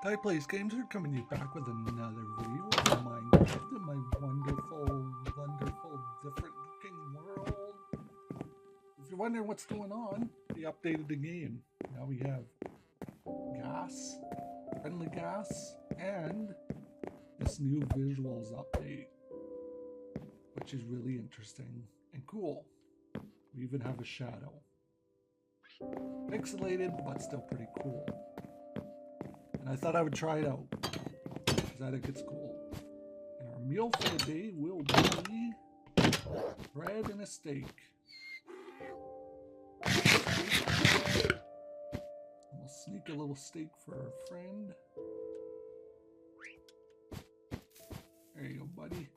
Ty Plays Games are coming to you back with another video of Minecraft in my wonderful, different looking world. If you're wondering what's going on, they updated the game. Now we have gas, friendly gas, and this new visuals update, which is really interesting and cool. We even have a shadow. Pixelated, but still pretty cool. And I thought I would try it out, because I think it's cool. And our meal for the day will be bread and a steak. We'll sneak a little steak for our friend. There you go, buddy.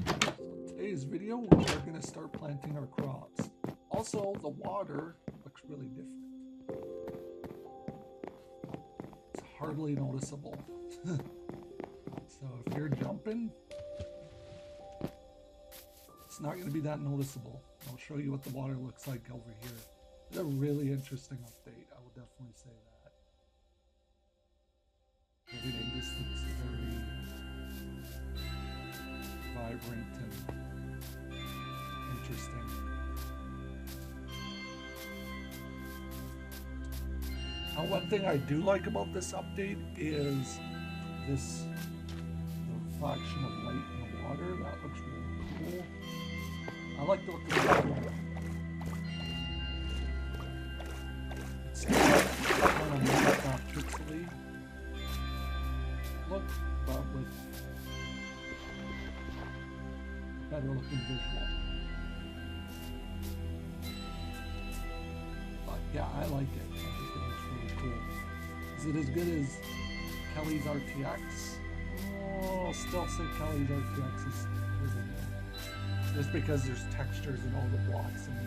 So today's video, we're going to start planting our crops. Also, the water looks really different. It's hardly noticeable. So if you're jumping, it's not going to be that noticeable. I'll show you what the water looks like over here. It's a really interesting update. I will definitely say that. Everything just looks very vibrant and interesting. Now, one thing I do like about this update is this the reflection of light in the water. That looks really cool. I like the look of the water. It's kind of not pixely look, but with a better looking visual. But yeah, I like it. I think it looks really cool. Is it as good as Kelly's RTX? Oh, I'll still say Kelly's RTX is good. Just because there's textures in all the blocks and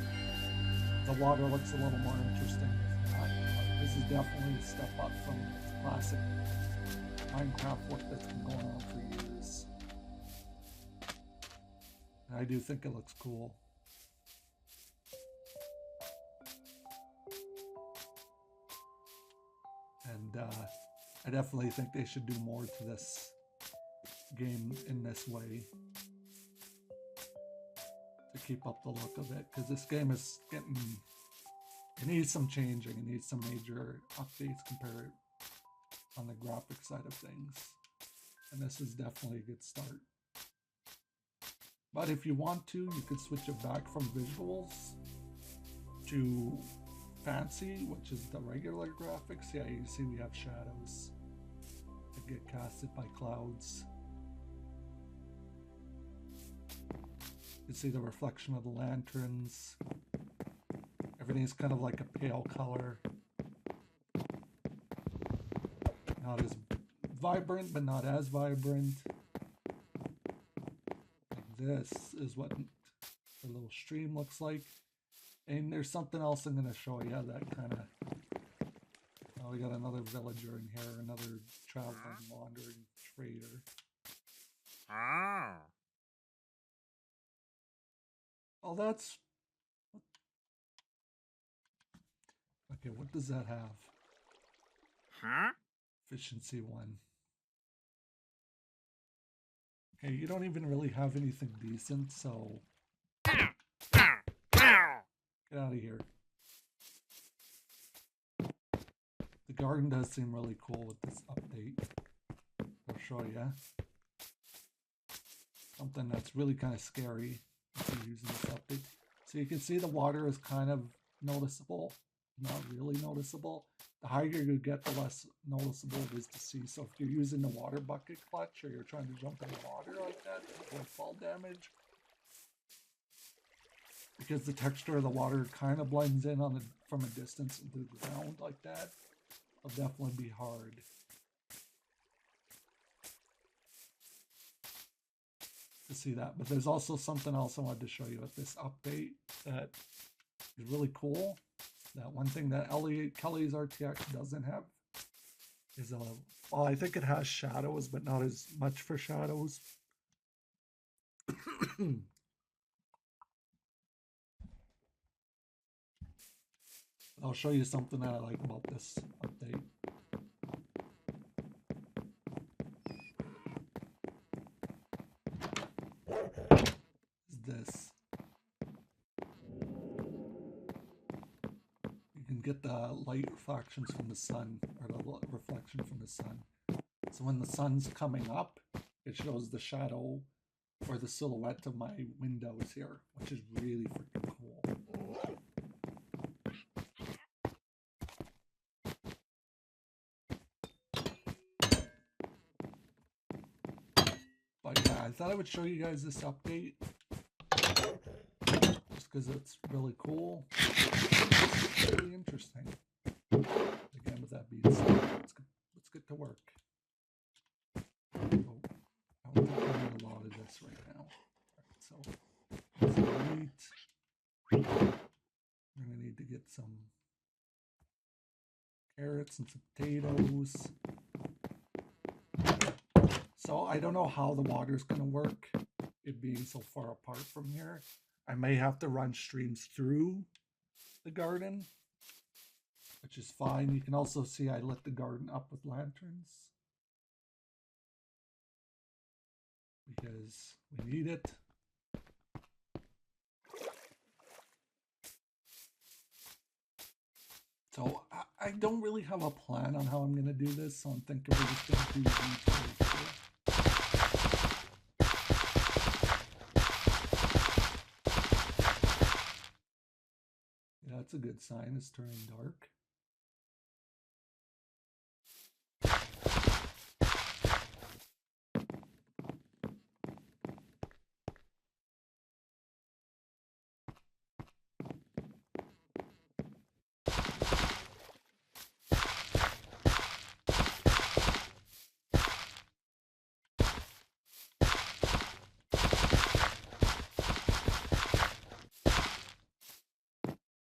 the water looks a little more interesting. This is definitely a step up from classic Minecraft work that's been going on for years. And I do think it looks cool. And I definitely think they should do more to this game in this way to keep up the look of it, because this game is getting, it needs some changing. It needs some major updates compared on the graphic side of things, and this is definitely a good start. But if you want to, you could switch it back from visuals to fancy, which is the regular graphics. Yeah, you see we have shadows that get casted by clouds. You see the reflection of the lanterns. Everything's kind of like a pale color. Not as vibrant, but not as vibrant. Like this is what the little stream looks like. And there's something else I'm going to show you that kind of... Oh, we got another villager in here, another traveling, wandering trader. Oh, that's... Okay, what does that have? Efficiency 1. Okay, you don't even really have anything decent, so... Get out of here. The garden does seem really cool with this update. I'll show you. Something that's really kind of scary if you're using this update. So you can see the water is kind of noticeable, not really noticeable. The higher you get, the less noticeable it is to see. So if you're using the water bucket clutch or you're trying to jump in the water like that to avoid fall damage, because the texture of the water kind of blends in on from a distance into the ground like that, it'll definitely be hard. To see that. But there's also something else I wanted to show you with this update that is really cool. That one thing that Kelly's RTX doesn't have is well, I think it has shadows, but not as much for shadows. I'll show you something that I like about this update. get the light reflections from the sun, or the reflection from the sun. So when the sun's coming up, it shows the shadow or the silhouette of my windows here, which is really freaking cool. But yeah, I thought I would show you guys this update just because it's really cool. It's really interesting. Again, with that being said, let's get to work. Oh, I don't think I need a lot of this right now. Alright, so let's wait. We're gonna need to get some carrots and some potatoes. So I don't know how the water's gonna work, it being so far apart from here. I may have to run streams through the garden, which is fine. You can also see I lit the garden up with lanterns because we need it. So I don't really have a plan on how I'm going to do this, so I'm thinking we're just going to do these. Yeah, that's a good sign. It's turning dark.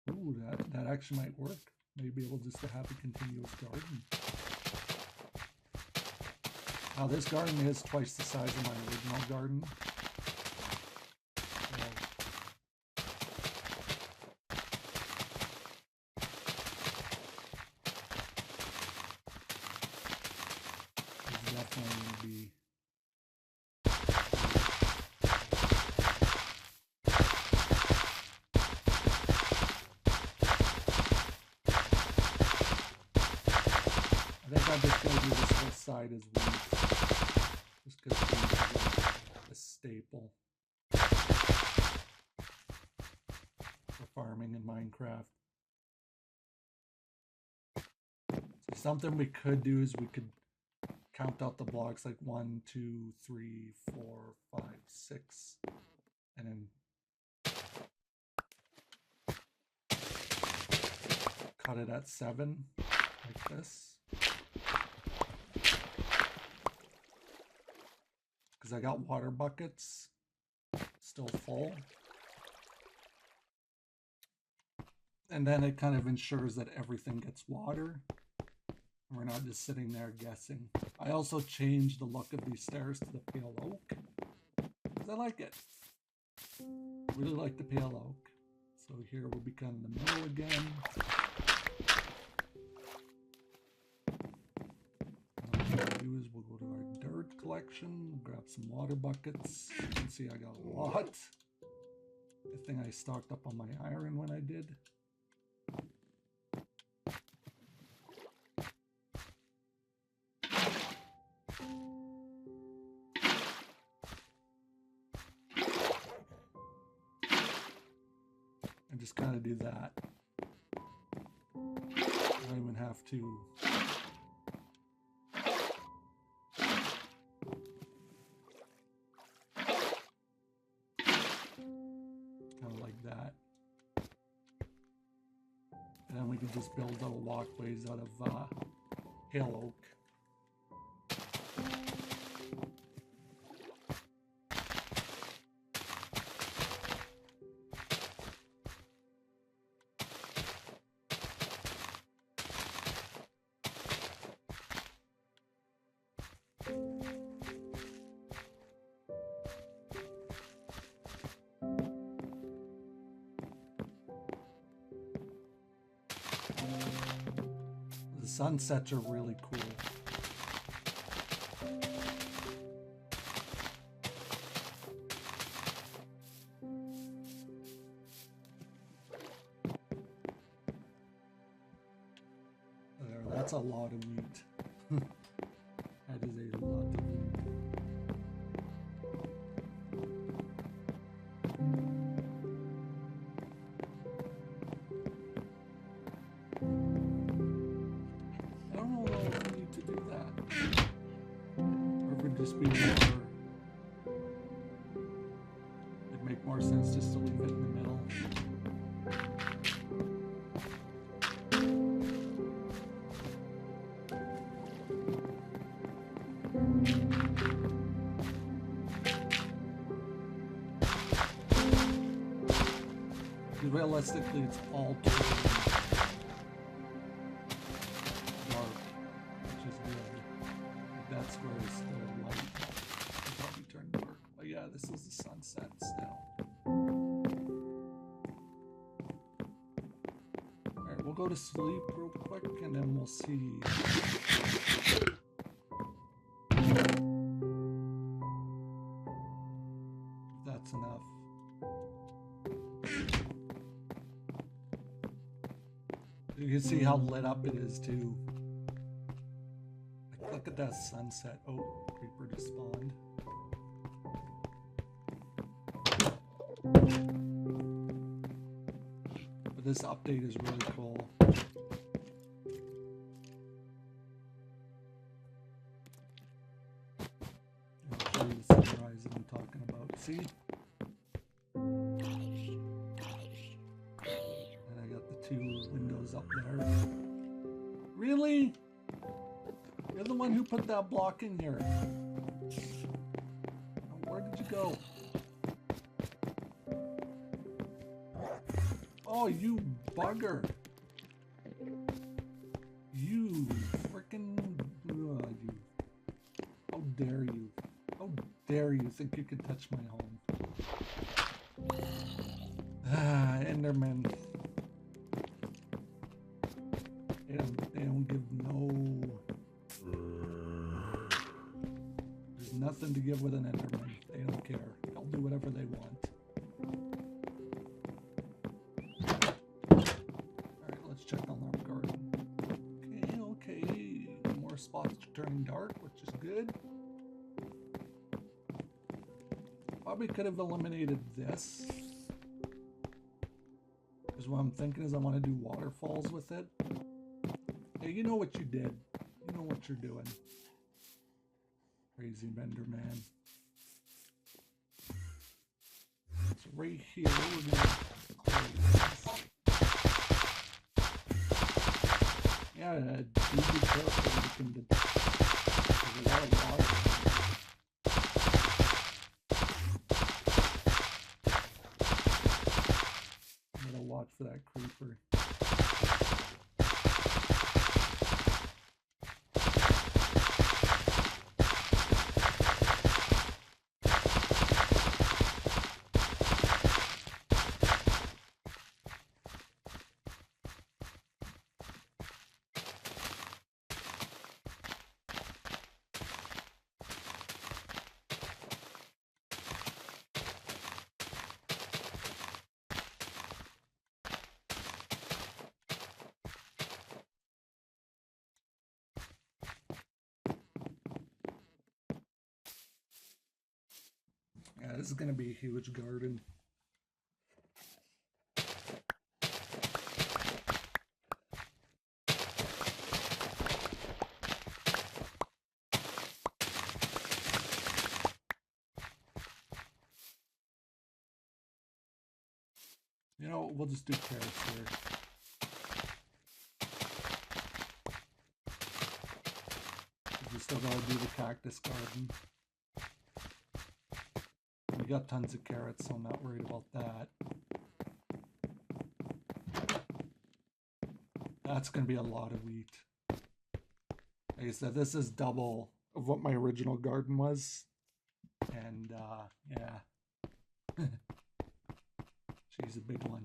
Ooh, that actually might work. Maybe we'll just have a continuous garden. Now this garden is twice the size of my original garden. It's definitely going to be I'm just going to do this whole side as wheat, just because wheat is like a staple for farming in Minecraft. So something we could do is we could count out the blocks like 1, 2, 3, 4, 5, 6, and then cut it at 7 like this. Because I got water buckets still full. And then it kind of ensures that everything gets water. We're not just sitting there guessing. I also changed the look of these stairs to the pale oak, because I like it. Really like the pale oak. So here we'll be kind of in the middle again. Do is we'll go to our dirt collection, grab some water buckets. You can see I got a lot. Good thing I stocked up on my iron when I did. And just kind of do that. I don't even have to that. And then we can just build little walkways out of pale oak. The sunsets are really cool. a lot of meat. That is a lot of meat. I don't know if we need to do that. Or it would just be more... It'd make more sense just to leave it in the middle. Realistically, it's all dark, which is good. That square is still light. It'll probably turn dark. But yeah, this is the sunsets now. Alright, we'll go to sleep real quick and then we'll see. If that's enough. You can see how lit up it is too. Like, look at that sunset. Oh, creeper just spawned. But this update is really cool. I'll show you the sunrise that I'm talking about. See? Two windows up there. Really? You're the one who put that block in here. Where did you go? Oh, you bugger. You frickin' you. How dare you? How dare you think you can touch my home? Ah, Enderman. They don't give no... There's nothing to give with an Enderman. They don't care. They'll do whatever they want. Alright, let's check on our garden. Okay. More spots are turning dark, which is good. Probably could have eliminated this. Because what I'm thinking is I want to do waterfalls with it. Hey, you know what you did. You know what you're doing. Crazy Enderman. So right here, we're going to close this. Yeah, do be careful. There's a lot of water. I'm going to watch for that creeper. Yeah, this is going to be a huge garden. You know, we'll just do carrots here. We still gotta do the cactus garden. We got tons of carrots, so I'm not worried about that. That's gonna be a lot of wheat. Like I said, this is double of what my original garden was. And, yeah. She's a big one.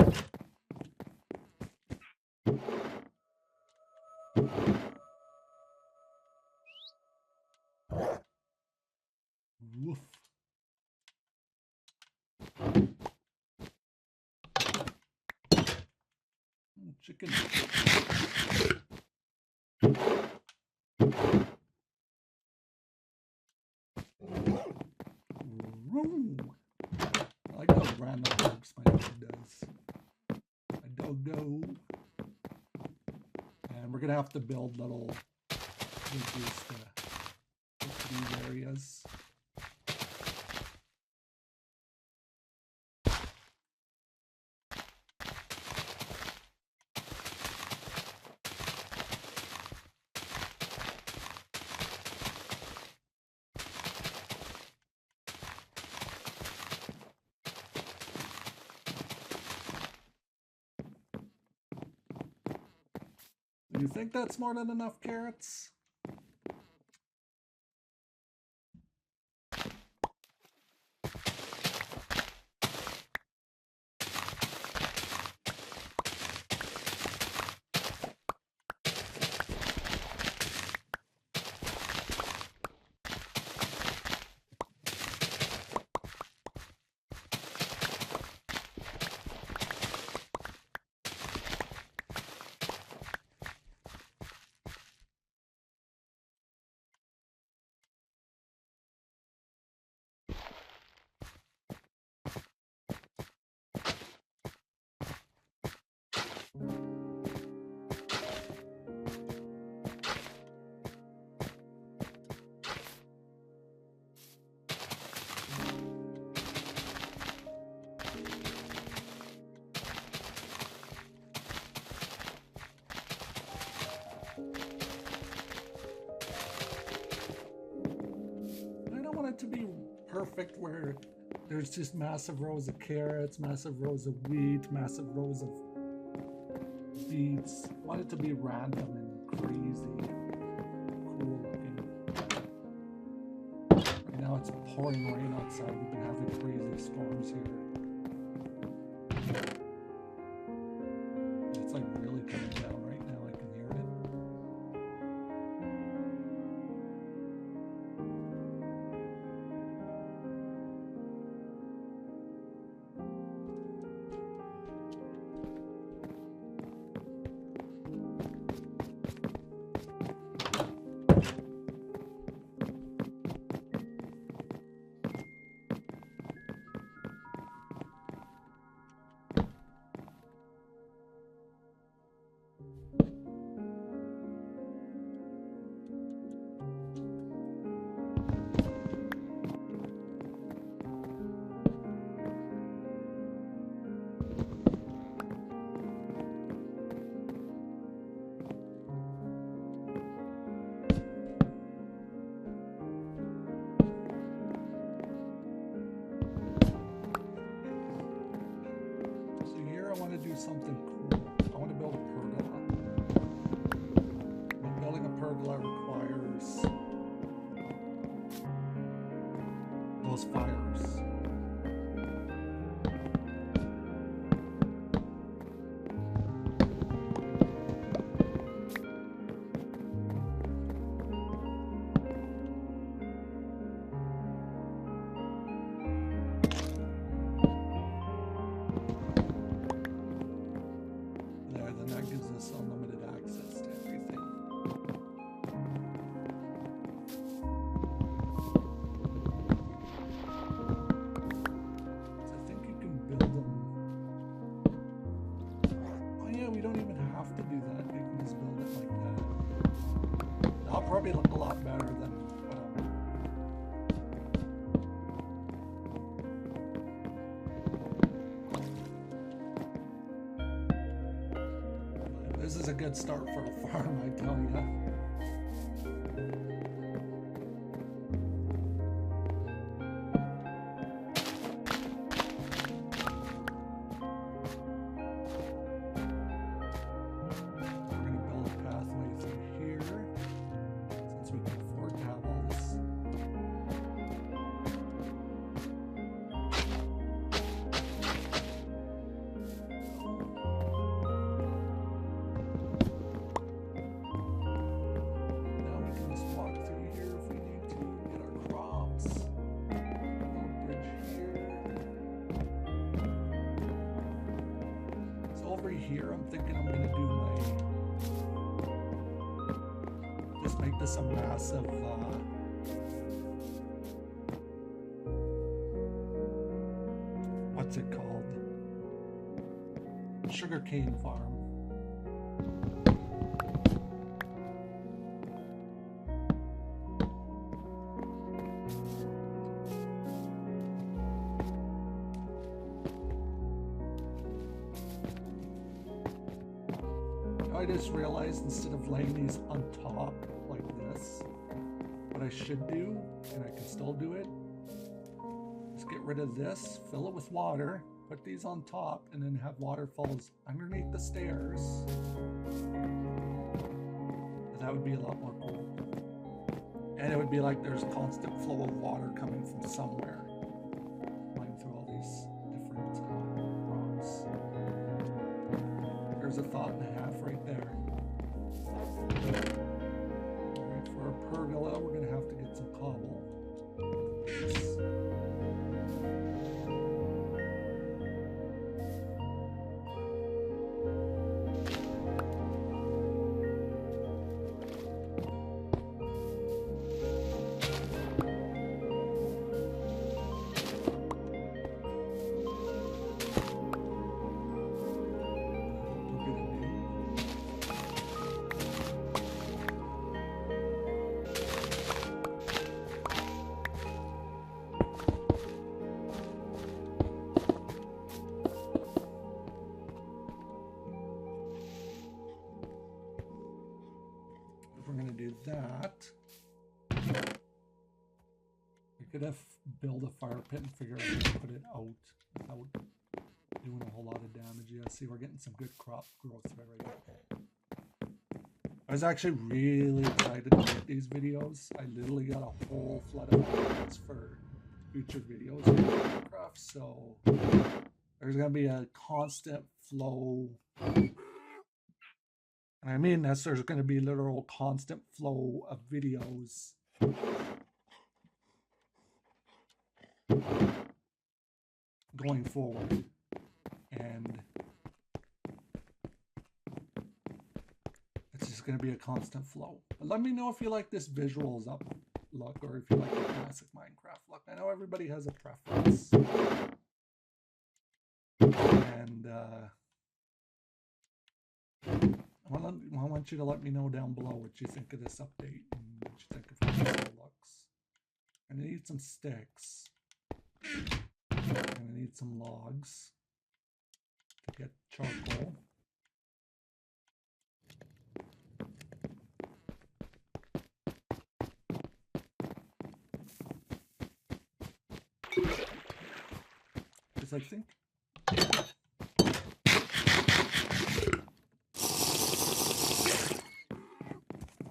Woof. Chicken. Ooh. I like how random works my dog does. My dog go. And we're gonna have to build little bridges to these areas. Do you think that's more than enough carrots? To be perfect where there's just massive rows of carrots, massive rows of wheat, massive rows of beets. I want it to be random and crazy and cool looking. Right now it's pouring rain outside. We've been having crazy storms here. It's like really coming down right now. I can hear it. Do something cool. I want to build a pergola. But building a pergola requires those fires. Unlimited access to everything. So I think you can build them. Oh yeah, we don't even have to do that. You can just build it like that. That'll probably look a lot better than this is a good start for a farm, I tell you. We're going to build a pathway through here, since we can afford to have all this. Here, I'm thinking I'm gonna do just make this a massive sugarcane farm. I just realized instead of laying these on top like this, what I should do, and I can still do it, is get rid of this, fill it with water, put these on top, and then have waterfalls underneath the stairs. And that would be a lot more cool. And it would be like there's constant flow of water coming from somewhere. Going through all these different rocks. There's a thought and a half right there. Alright, for our pergola, we're going to have to get some cobble. That I could have built a fire pit and figure out how to put it out without doing a whole lot of damage. Yeah, see, we're getting some good crop growth right now. I was actually really excited to make these videos. I literally got a whole flood of ideas for future videos in Minecraft, so there's gonna be a constant flow. And I mean this, there's going to be literal constant flow of videos going forward. And it's just going to be a constant flow. But let me know if you like this visuals up look or if you like the classic Minecraft look. I know everybody has a preference. And I want you to let me know down below what you think of this update and what you think of how this all looks. I'm going to need some sticks. I'm going to need some logs to get charcoal. Because I think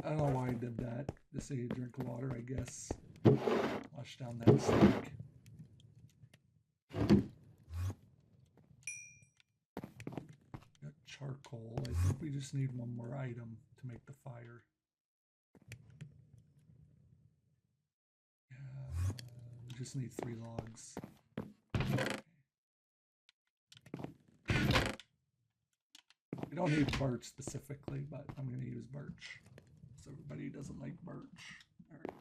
I don't know why I did that. Just say you drink water, I guess. Wash down that steak. Got charcoal. I think we just need one more item to make the fire. Yeah, we just need 3 logs. We don't need birch specifically, but I'm going to use birch. So everybody doesn't like birch. All right.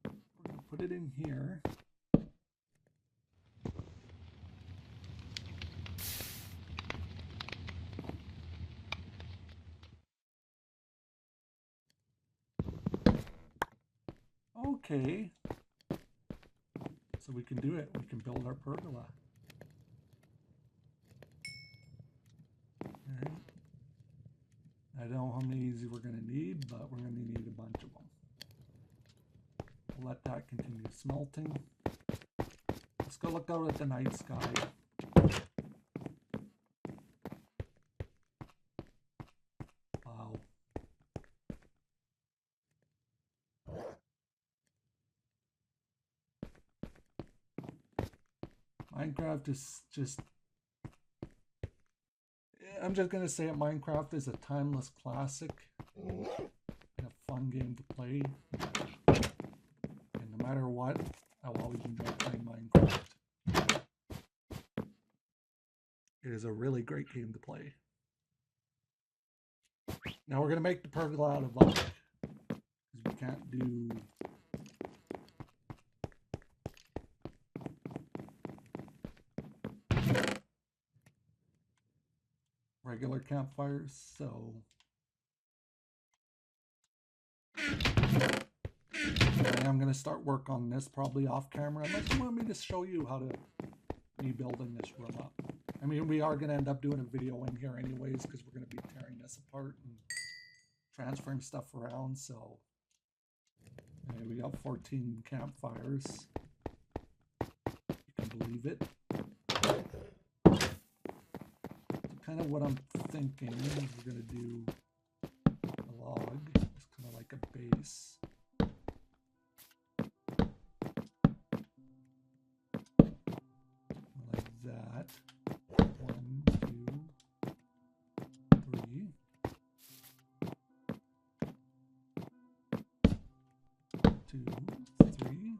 We're going to put it in here. Okay. So we can do it. We can build our pergola. All right. I don't know how many of these we're going to need, but we're going to need a bunch of them. We'll let that continue smelting. Let's go look out at the night sky. Wow. Minecraft is just... I'm just going to say it, Minecraft is a timeless classic and a fun game to play. And no matter what, I'll always enjoy playing Minecraft. It is a really great game to play. Now we're going to make the pergola out of luck, because we can't do... regular campfires, so I'm going to start work on this probably off camera, unless you want me to show you how to me building this room up. I mean, we are going to end up doing a video in here anyways, because we're going to be tearing this apart and transferring stuff around. So anyway, we got 14 campfires. You can believe it. So kind of what I'm thinking is we're going to do a log. It's kind of like a base. Like that. 1, 2, 3. 2, 3.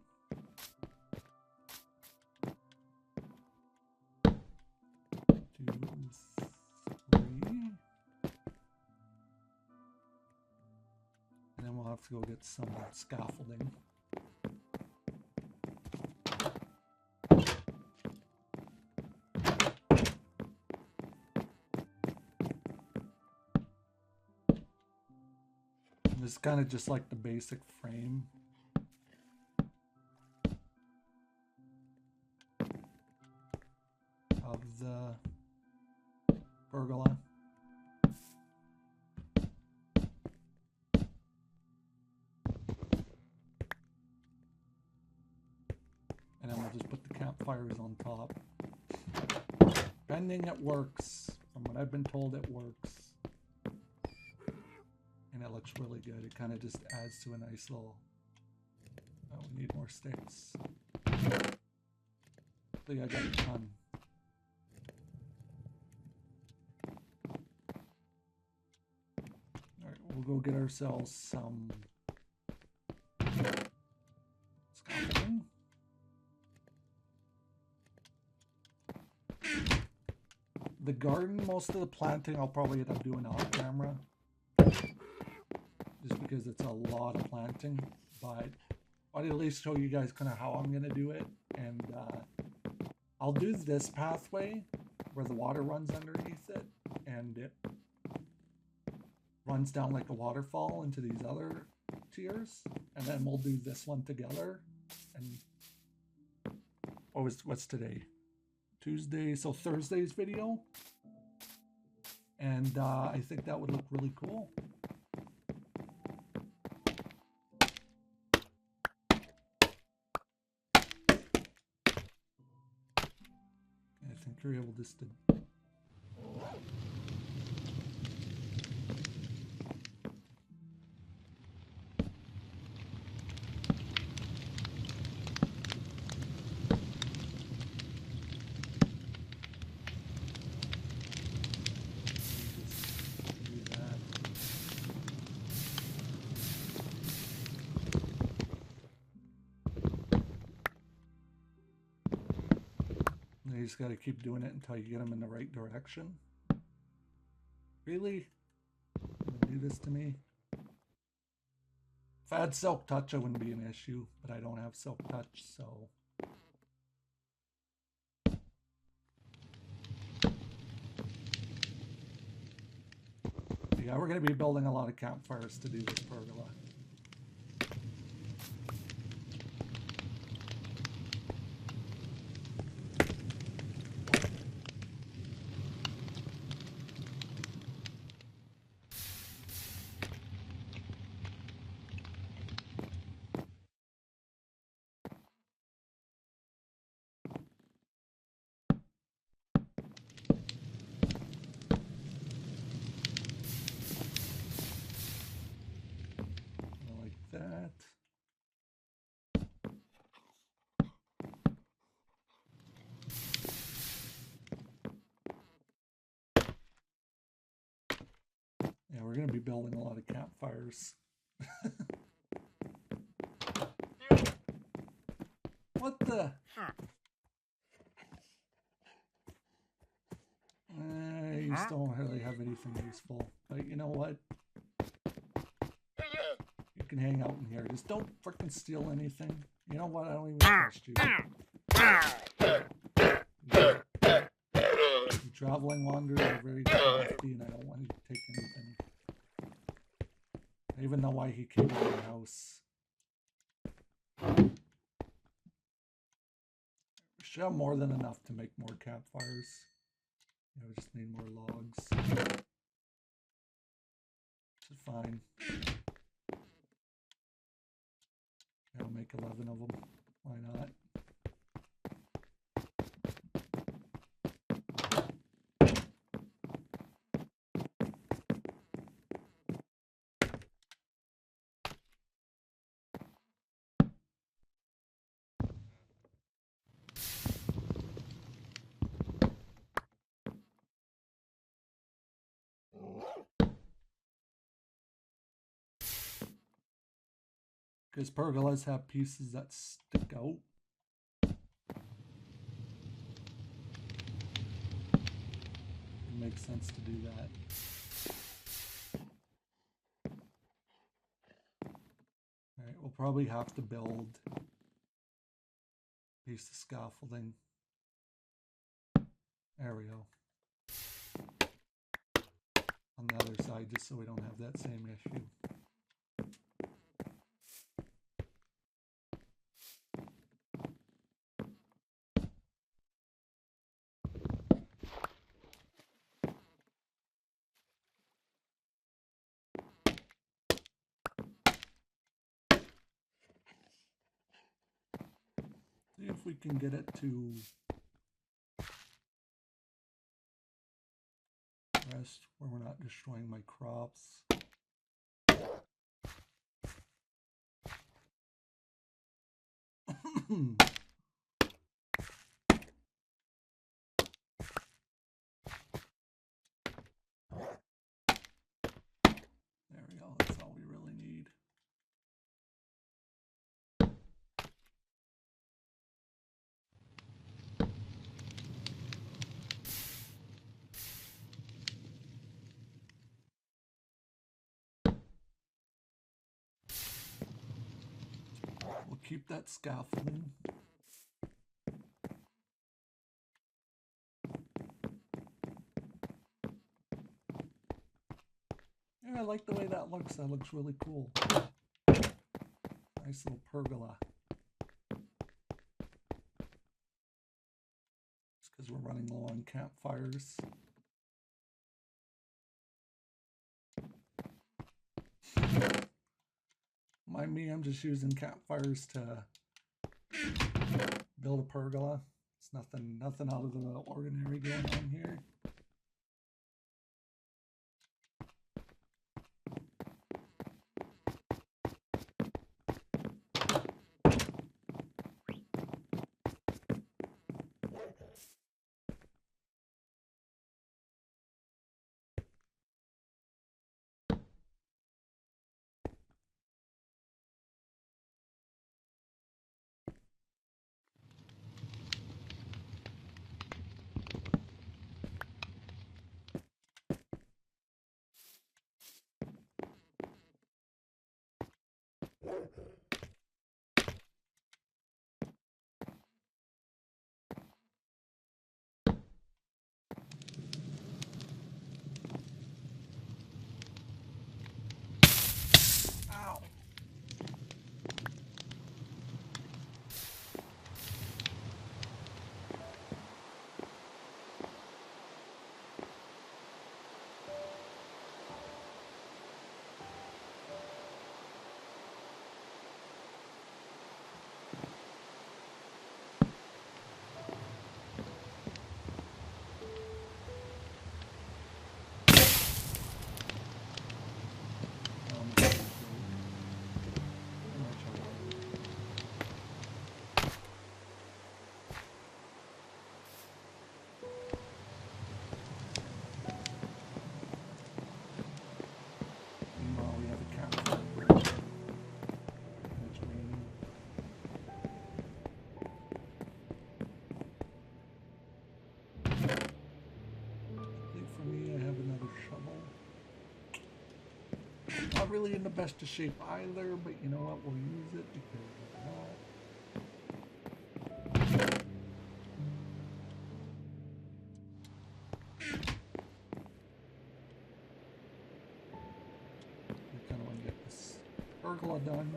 2, 3. And then we'll have to go get some scaffolding. And this is kind of just like the basic frame. Of the pergola. And then we'll just put the campfires on top. Pending it works. From what I've been told, it works. And it looks really good. It kind of just adds to a nice little... Oh, we need more sticks. I think I got a ton. Alright, we'll go get ourselves some scaffolding. The garden, most of the planting I'll probably end up doing off camera. Just because it's a lot of planting. But I'll at least show you guys kind of how I'm going to do it. And I'll do this pathway where the water runs underneath it. And it runs down like a waterfall into these other tiers. And then we'll do this one together. And what's today? Tuesday, so Thursday's video. And I think that would look really cool. I think you're able just to... You just got to keep doing it until you get them in the right direction. Really? You're gonna do this to me? If I had Silk Touch, it wouldn't be an issue, but I don't have Silk Touch, so... Yeah, we're going to be building a lot of campfires to do this pergola. That. Yeah, we're going to be building a lot of campfires. What the? You still don't really have anything useful. But you know what? You can hang out in here. Just don't freaking steal anything. You know what? I don't even trust you. You traveling wanderers are very crafty, and I don't want to take anything. I even know why he came to my house. We should have more than enough to make more campfires. Yeah, we just need more logs. Which is fine. I'll make 11 of them. Why not? Because pergolas have pieces that stick out. It makes sense to do that. Alright, we'll probably have to build a piece of scaffolding. There we go. On the other side, just so we don't have that same issue. See if we can get it to rest where we're not destroying my crops. There we go, that's all we really need. We'll keep that scaffolding. Yeah, I like the way that looks. That looks really cool. Nice little pergola. It's because we're running low on campfires. Mind me, I'm just using campfires to build a pergola. It's nothing out of the ordinary going on here. Ow. Meanwhile, we have a campfire bridge. And it's raining. I think for me, I have another shovel. Not really in the best of shape either, but you know what? We'll use it because why not? pergola done.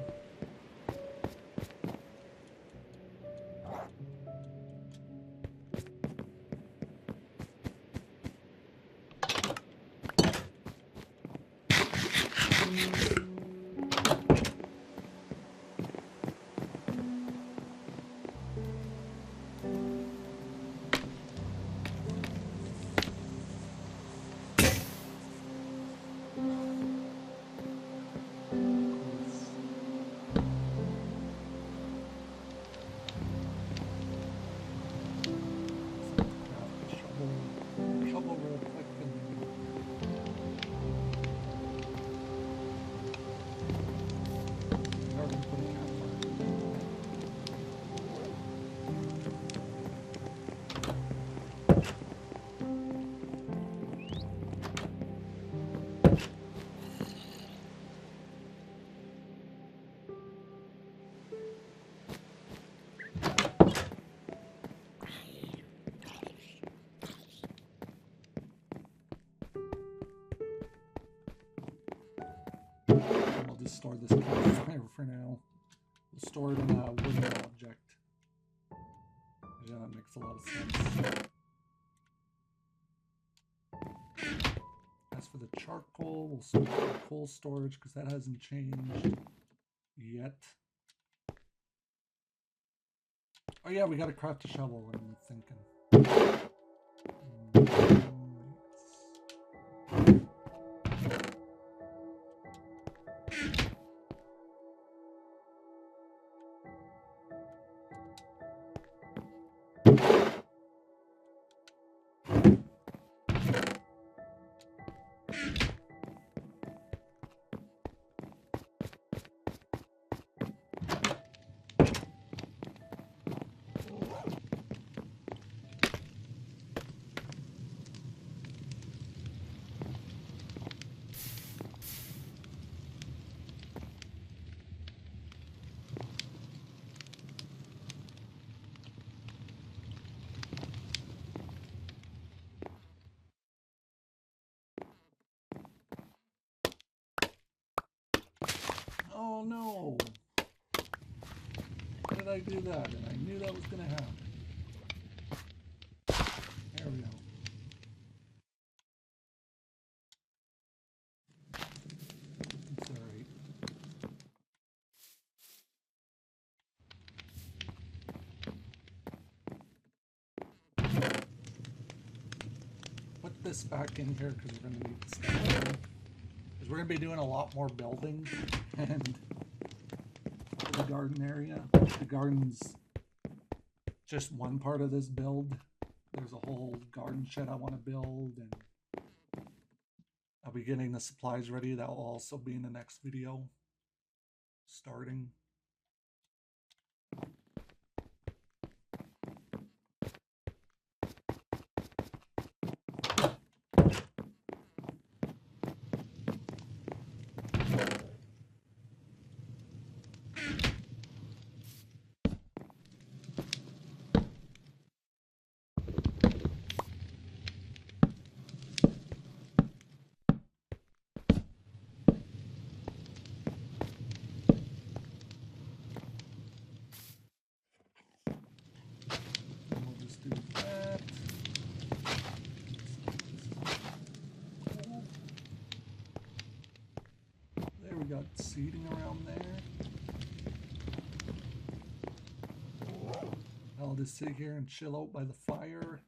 We'll just store this campfire for now. We'll store it in a wooden object. Yeah, that makes a lot of sense. As for the charcoal, we'll store it in coal storage because that hasn't changed yet. Oh yeah, we gotta craft a shovel, what am I thinking? Oh no! Why did I do that? And I knew that was gonna happen. There we go. It's alright. Put this back in here because we're gonna need to start because we're gonna be doing a lot more building and the garden area. The garden's just one part of this build. There's a whole garden shed I want to build, and I'll be getting the supplies ready. That will also be in the next video starting. Got seating around there. I'll just sit here and chill out by the fire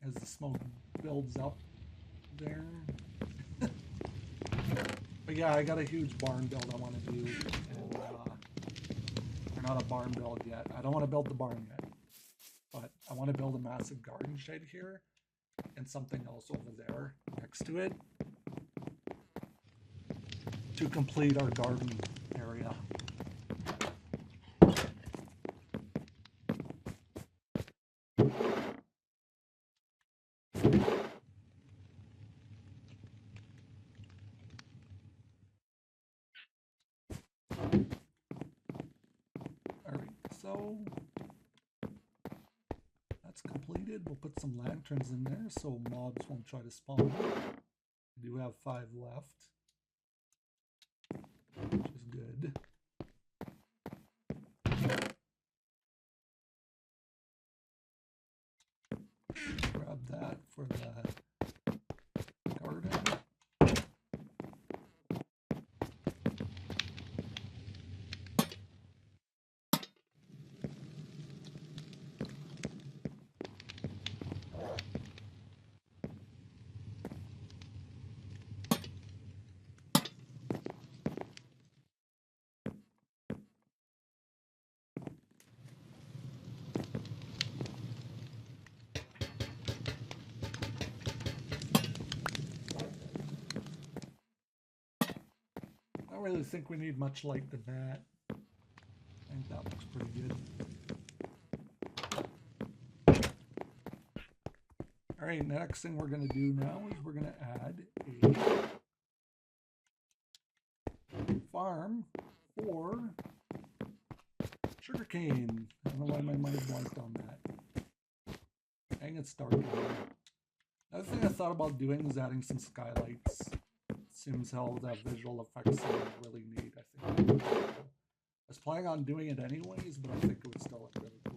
as the smoke builds up there. But yeah, I got a huge barn build I want to do, and or not a barn build yet. I don't want to build the barn yet, but I want to build a massive garden shed here and something else over there next to it to complete our garden area. Alright, so that's completed. We'll put some lanterns in there so mobs won't try to spawn. We do have 5 left. Which is for the garden. I don't really think we need much light than that. I think that looks pretty good. All right, next thing we're going to do now is we're going to add a farm for sugarcane. I don't know why my mind blanked on that. Dang, it's dark. Another thing I thought about doing is adding some skylights. Seems how that visual effects are really neat. I think I was planning on doing it anyways, but I think it would still look really cool.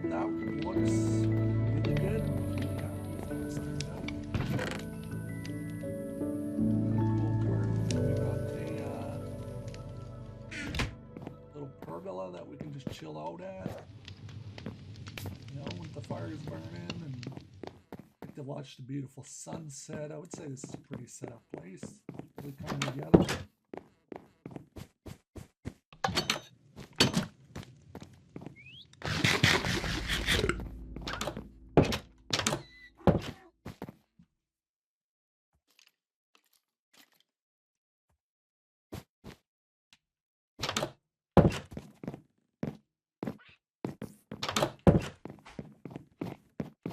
that looks really good. I'm really happy with how this turned out. Got a cool garden. We got a little pergola that we can just chill out at. You know, with the fires burning, and get to watch the beautiful sunset. I would say this is a pretty set up place. Really coming together.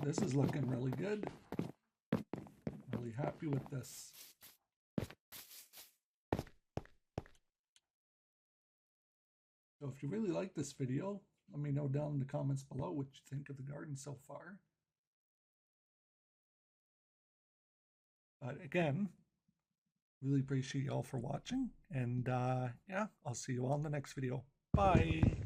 This is looking really good. Really happy with this. So if you really like this video, let me know down in the comments below what you think of the garden so far. But again, really appreciate you all for watching. And yeah, I'll see you all in the next video. Bye.